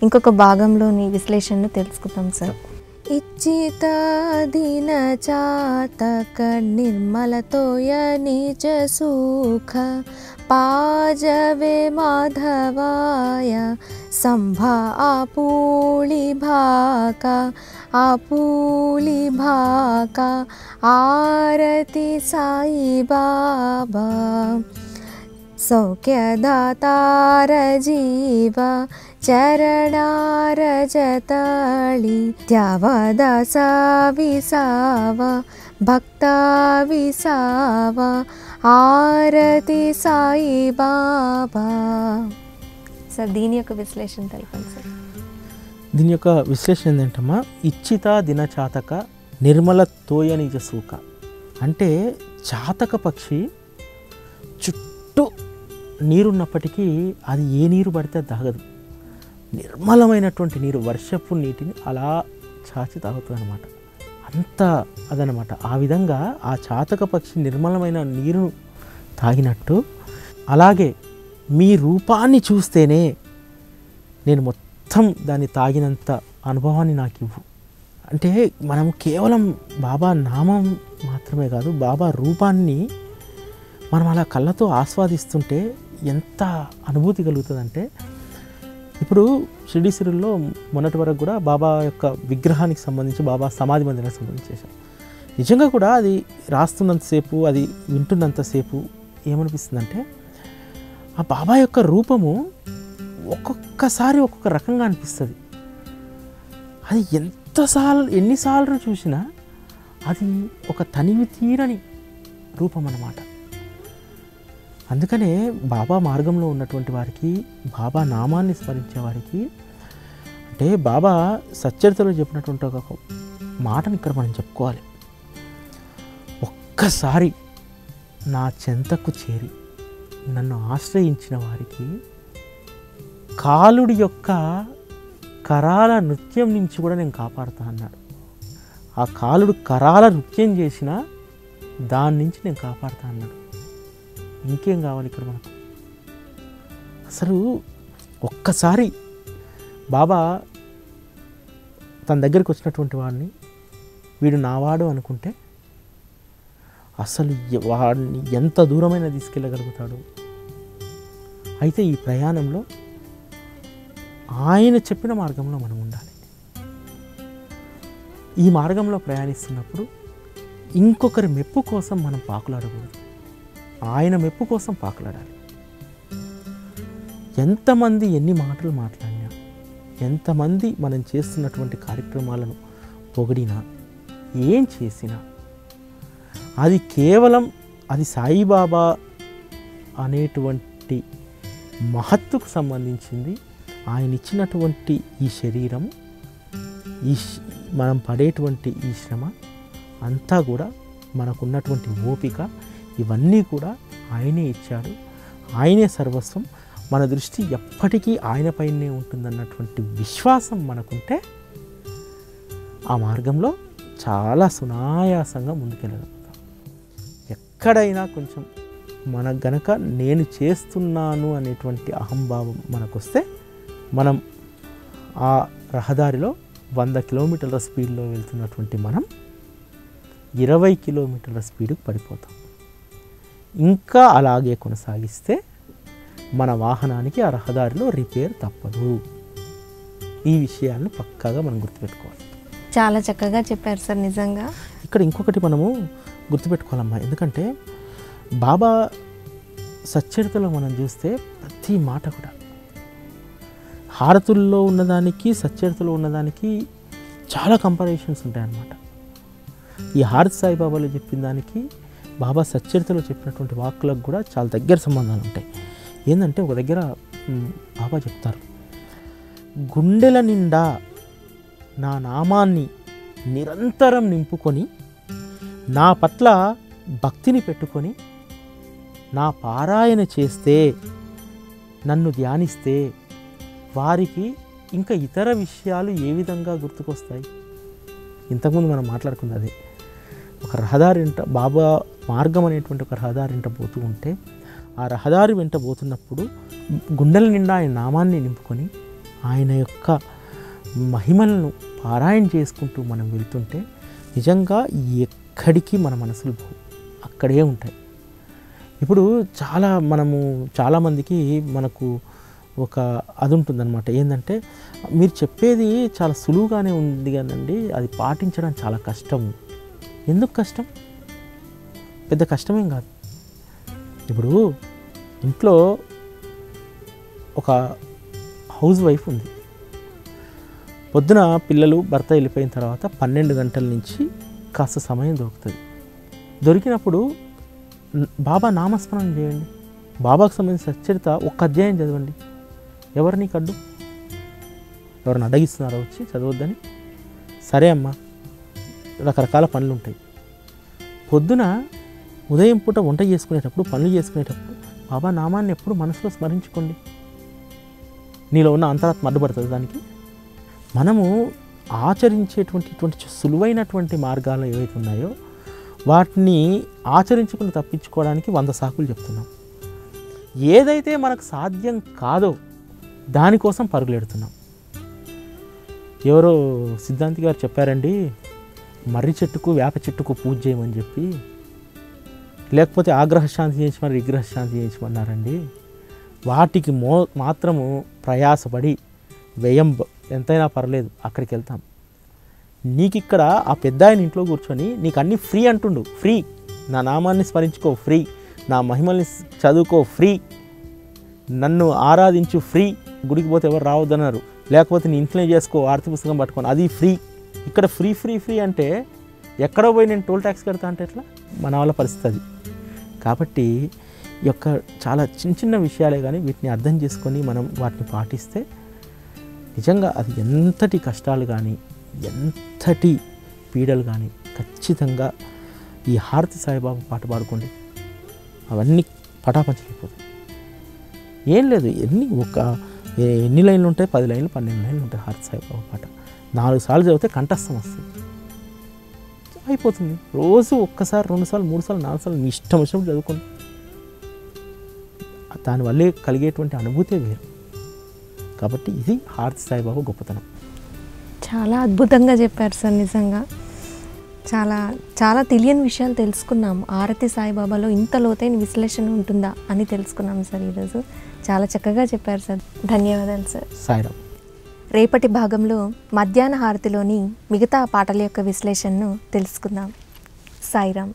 ఇంకొక భాగంలోని విశ్లేషణను తెలుసుకుందాం సార్. ఇచ్చిత దిన చాతక నిర్మలతోయ నిజ సుఖ పాజవే మాధవాయ సంభా ఆపూళి భాక ఆరతి సాయి బాబా సౌఖ్యదాతార జీవ చరణారజతళి త్యావదాస విసావ భక్త విసావ ఆరతి సాయి బాబా. సార్ దీని యొక్క విశ్లేషణ తెలపండి సార్. దీని యొక్క విశ్లేషణ ఏంటమ్మా, ఇచ్చిత దిన చాతక నిర్మల తోయ నిజ సూక అంటే చాతక పక్షి చుట్టూ నీరున్నప్పటికీ అది ఏ నీరు పడితే తాగదు. నిర్మలమైనటువంటి నీరు, వర్షపు నీటిని అలా చాచి తాగుతుంది అనమాట. అంత అదనమాట. ఆ విధంగా ఆ చాతక పక్షి నిర్మలమైన నీరును తాగినట్టు అలాగే మీ రూపాన్ని చూస్తేనే నేను మొత్తం దాన్ని తాగినంత అనుభవాన్ని నాకు ఇవ్వు అంటే, మనం కేవలం బాబా నామం మాత్రమే కాదు, బాబా రూపాన్ని మనం అలా కళ్ళతో ఆస్వాదిస్తుంటే ఎంత అనుభూతి కలుగుతుందంటే, ఇప్పుడు షిరిడి సిరుల్లో మొన్నటి వరకు కూడా బాబా యొక్క విగ్రహానికి సంబంధించి, బాబా సమాధి మందిరానికి సంబంధించి చేశాం. నిజంగా కూడా అది రాస్తున్నంతసేపు, అది వింటున్నంతసేపు ఏమనిపిస్తుందంటే, ఆ బాబా యొక్క రూపము ఒక్కొక్కసారి ఒక్కొక్క రకంగా అనిపిస్తుంది. అది ఎన్నిసార్లు చూసినా అది ఒక తనివి తీరని రూపం అన్నమాట. అందుకనే బాబా మార్గంలో ఉన్నటువంటి వారికి, బాబా నామాన్ని స్మరించే వారికి, అంటే బాబా సచ్చరితలో చెప్పినటువంటి ఒక మాటను ఇక్కడ మనం చెప్పుకోవాలి. ఒక్కసారి నా చెంతకు చేరి నన్ను ఆశ్రయించిన వారికి కాలుడి యొక్క కరాల నృత్యం నుంచి కూడా నేను కాపాడుతా అన్నాడు. ఆ కాలుడు కరాల నృత్యం చేసిన దాని నుంచి నేను కాపాడుతా అన్నాడు. ఇంకేం కావాలి ఇక్కడ మనకు? అసలు ఒక్కసారి బాబా తన దగ్గరికి వచ్చినటువంటి వాడిని వీడు నావాడు అనుకుంటే అసలు వాడిని ఎంత దూరమైనా తీసుకెళ్ళగలుగుతాడు. అయితే ఈ ప్రయాణంలో ఆయన చెప్పిన మార్గంలో మనం ఉండాలి. ఈ మార్గంలో ప్రయాణిస్తున్నప్పుడు ఇంకొకరి మెప్పు కోసం మనం పాకులాడకూడదు, ఆయన మెప్పు కోసం పాకులాడాలి. ఎంతమంది ఎన్ని మాటలు మాట్లాడినా, ఎంతమంది మనం చేస్తున్నటువంటి కార్యక్రమాలను పొగిడినా, ఏం చేసినా అది కేవలం అది సాయిబాబా అనేటువంటి మహత్తుకు సంబంధించింది. ఆయన ఇచ్చినటువంటి ఈ శరీరం, మనం పడేటువంటి ఈ శ్రమ అంతా కూడా, మనకున్నటువంటి ఓపిక, ఇవన్నీ కూడా ఆయనే ఇచ్చాడు. ఆయనే సర్వస్వం. మన దృష్టి ఎప్పటికీ ఆయనపైనే ఉంటుందన్నటువంటి విశ్వాసం మనకుంటే ఆ మార్గంలో చాలా సునాయాసంగా ముందుకెళ్ళగలుగుతాం. ఎక్కడైనా కొంచెం మనకు గనక నేను చేస్తున్నాను అనేటువంటి అహంభావం మనకొస్తే మనం ఆ రహదారిలో 100 కిలోమీటర్ల స్పీడ్లో వెళ్తున్నటువంటి మనం 20 కిలోమీటర్ల స్పీడ్కి పడిపోతాం. ఇంకా అలాగే కొనసాగిస్తే మన వాహనానికి ఆ రహదారిలో రిపేర్ తప్పదు. ఈ విషయాలను పక్కాగా మనం గుర్తుపెట్టుకోవాలి. చాలా చక్కగా చెప్పారు సార్. నిజంగా ఇక్కడ ఇంకొకటి మనము గుర్తుపెట్టుకోవాలమ్మా, ఎందుకంటే బాబా సచ్చరితలో మనం చూస్తే ప్రతి మాట కూడా హారతుల్లో ఉన్నదానికి సచ్చరితలో ఉన్నదానికి చాలా కంపారిజన్స్ ఉంటాయన్నమాట. ఈ హారతి సాయిబాబాలో చెప్పిన దానికి బాబా సచ్చరితలో చెప్పినటువంటి వాక్కులకు కూడా చాలా దగ్గర సంబంధాలు ఉంటాయి. ఏంటంటే ఒక దగ్గర బాబా చెప్తారు, గుండెల నిండా నా నామాన్ని నిరంతరం నింపుకొని, నా పట్ల భక్తిని పెట్టుకొని నా పారాయణ చేస్తే, నన్ను ధ్యానిస్తే వారికి ఇంకా ఇతర విషయాలు ఏ విధంగా గుర్తుకొస్తాయి? ఇంతకుముందు మనం మాట్లాడుకున్నది ఒక రహదారి వెంట, బాబా మార్గం అనేటువంటి ఒక రహదారి వెంట పోతూ ఉంటే, ఆ రహదారి వెంట పోతున్నప్పుడు గుండెల నిండా ఆయన నామాన్ని నింపుకొని ఆయన యొక్క మహిమలను పారాయణ చేసుకుంటూ మనం వెళ్తుంటే నిజంగా ఎక్కడికి మన మనసులు పోవు, అక్కడే ఉంటాయి. ఇప్పుడు చాలామందికి మనకు ఒక అది ఉంటుందన్నమాట, ఏంటంటే మీరు చెప్పేది చాలా సులువుగానే ఉంది కానండి అది పాటించడం చాలా కష్టం. ఎందుకు కష్టం? పెద్ద కష్టమేం కాదు. ఇప్పుడు ఇంట్లో ఒక హౌస్ వైఫ్ ఉంది, పొద్దున పిల్లలు భర్త వెళ్ళిపోయిన తర్వాత 12 గంటల నుంచి కాస్త సమయం దొరుకుతుంది. దొరికినప్పుడు బాబా నామస్మరణ చేయండి, బాబాకు సంబంధించిన సచ్చరిత ఒక్క అధ్యాయం చదవండి. ఎవరు నీకు అడ్డు? ఎవరిని అడగిస్తున్నారో వచ్చి చదవద్దని? సరే అమ్మా, రకరకాల పనులు ఉంటాయి. పొద్దున ఉదయం పూట వంట చేసుకునేటప్పుడు, పనులు చేసుకునేటప్పుడు బాబా నామాన్ని ఎప్పుడు మనసులో స్మరించుకోండి. నీలో ఉన్న అంతరాత్మ అడ్డుపడుతుంది దానికి. మనము ఆచరించేటువంటి సులువైనటువంటి మార్గాలు ఏవైతే ఉన్నాయో వాటిని ఆచరించుకుని తప్పించుకోవడానికి 100 సాకులు చెప్తున్నాం. ఏదైతే మనకు సాధ్యం కాదో దానికోసం పరుగులెడుతున్నాం. ఎవరో సిద్ధాంతి గారు చెప్పారండి, మర్రి చెట్టుకు వేప చెట్టుకు పూజ చేయమని చెప్పి, లేకపోతే ఆగ్రహశాంతి చేయించమని విగ్రహశాంతి చేయించమన్నారండి. వాటికి మాత్రము ప్రయాసపడి వ్యయం ఎంతైనా పర్లేదు అక్కడికి వెళ్తాం. నీకు ఇక్కడ ఆ పెద్ద ఆయన ఇంట్లో కూర్చొని నీకు అన్నీ ఫ్రీ అంటుండు. ఫ్రీ, నా నామాన్ని స్మరించుకో ఫ్రీ, నా మహిమల్ని చదువుకో ఫ్రీ, నన్ను ఆరాధించు ఫ్రీ, గుడికి పోతే ఎవరు రావద్దన్నారు, లేకపోతే నీ ఇంట్లో చేసుకో ఆర్తి పుస్తకం పట్టుకొని అది ఫ్రీ. ఇక్కడ ఫ్రీ ఫ్రీ ఫ్రీ అంటే ఎక్కడో పోయి నేను టోల్ ట్యాక్స్ కడతా అంటే ఎట్లా? మన వాళ్ళ పరిస్థితి అది. కాబట్టి ఈ యొక్క చాలా చిన్న విషయాలే కానీ వీటిని అర్థం చేసుకొని మనం వాటిని పాటిస్తే నిజంగా అది ఎంతటి కష్టాలు కానీ ఎంతటి పీడలు కానీ ఖచ్చితంగా ఈ హారతి సాయిబాబా పాట పాడుకోండి, అవన్నీ పటాపంచలిపోతాయి. ఏం లేదు, ఎన్ని లైన్లు ఉంటాయి? 10 లైన్లు 12 లైన్లు ఉంటాయి హారతి సాయిబాబా పాట. 4 సార్లు చదివితే కంఠస్థం వస్తుంది, అయిపోతుంది. రోజు 1 సారి 2 సార్లు 3 సార్లు 4 సార్లు మీ ఇష్టం వచ్చినప్పుడు చదువుకోండి. దానివల్లే కలిగేటువంటి అనుభూతే వేరు. కాబట్టి ఇది హారతి సాయిబాబా గొప్పతనం. చాలా అద్భుతంగా చెప్పారు సార్. నిజంగా చాలా చాలా తెలియని విషయాలు తెలుసుకున్నాము. హారతి సాయిబాబాలో ఇంత లోతైన విశ్లేషణ ఉంటుందా అని తెలుసుకున్నాము సార్ ఈరోజు. చాలా చక్కగా చెప్పారు సార్. ధన్యవాదాలు సార్. సాయిరామ్. రేపటి భాగంలో మధ్యాహ్న హారతిలోని మిగతా పాటల యొక్క విశ్లేషణను తెలుసుకుందాం. సాయిరామ్.